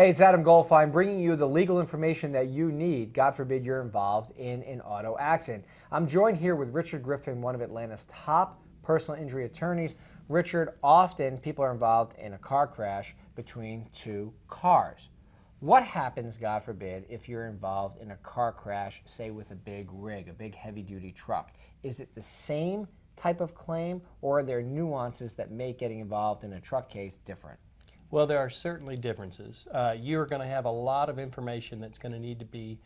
Hey, it's Adam Goldfein bringing you the legal information that you need. God forbid you're involved in an auto accident. I'm joined here with Richard Griffin, one of Atlanta's top personal injury attorneys. Richard, often people are involved in a car crash between two cars. What happens, God forbid, if you're involved in a car crash, say with a big rig, a big heavy-duty truck? Is it the same type of claim, or are there nuances that make getting involved in a truck case different? Well, there are certainly differences. You're going to have a lot of information that's going to need to be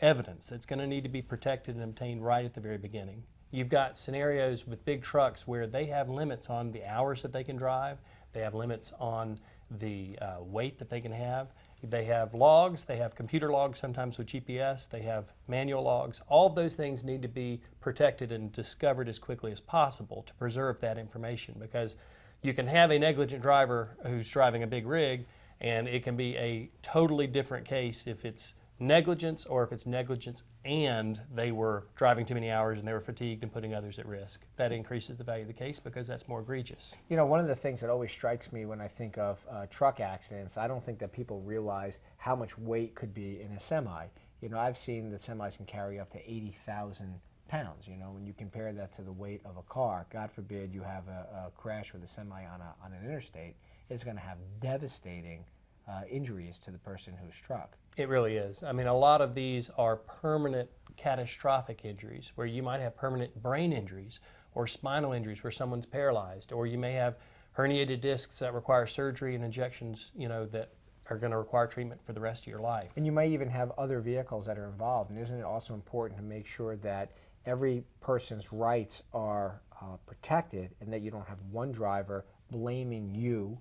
evidence, that's going to need to be protected and obtained right at the very beginning. You've got scenarios with big trucks where they have limits on the hours that they can drive, they have limits on the weight that they can have. They have logs, they have computer logs sometimes with GPS, they have manual logs. All of those things need to be protected and discovered as quickly as possible to preserve that information, because you can have a negligent driver who's driving a big rig, and it can be a totally different case if it's negligence or if it's negligence and they were driving too many hours and they were fatigued and putting others at risk. That increases the value of the case because that's more egregious. You know, one of the things that always strikes me when I think of truck accidents, I don't think that people realize how much weight could be in a semi. You know, I've seen that semis can carry up to 80,000 pounds. You know, when you compare that to the weight of a car, God forbid you have a crash with a semi on an interstate, it's going to have devastating injuries to the person who's struck. It really is. I mean, a lot of these are permanent catastrophic injuries where you might have permanent brain injuries or spinal injuries where someone's paralyzed, or you may have herniated discs that require surgery and injections, you know, that are going to require treatment for the rest of your life. And you might even have other vehicles that are involved. And isn't it also important to make sure that every person's rights are protected, and that you don't have one driver blaming you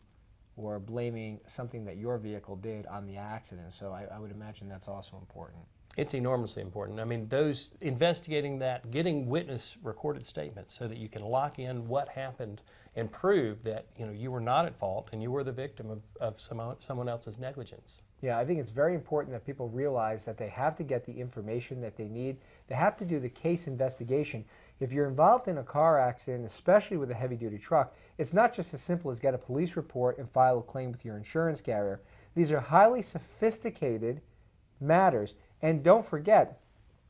or blaming something that your vehicle did on the accident? So I would imagine that's also important. It's enormously important. I mean, those investigating that, getting witness recorded statements so that you can lock in what happened and prove that, you know, you were not at fault and you were the victim of someone else's negligence. Yeah, I think it's very important that people realize that they have to get the information that they need. They have to do the case investigation. If you're involved in a car accident, especially with a heavy-duty truck, it's not just as simple as get a police report and file a claim with your insurance carrier. These are highly sophisticated matters. And don't forget,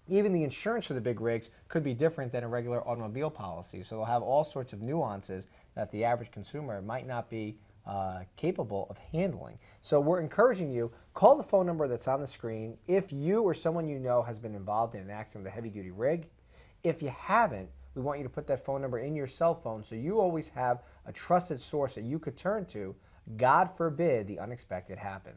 even the insurance for the big rigs could be different than a regular automobile policy. So they'll have all sorts of nuances that the average consumer might not be capable of handling. So we're encouraging you, call the phone number that's on the screen if you or someone you know has been involved in an accident with a heavy-duty rig. If you haven't, we want you to put that phone number in your cell phone so you always have a trusted source that you could turn to. God forbid the unexpected happens.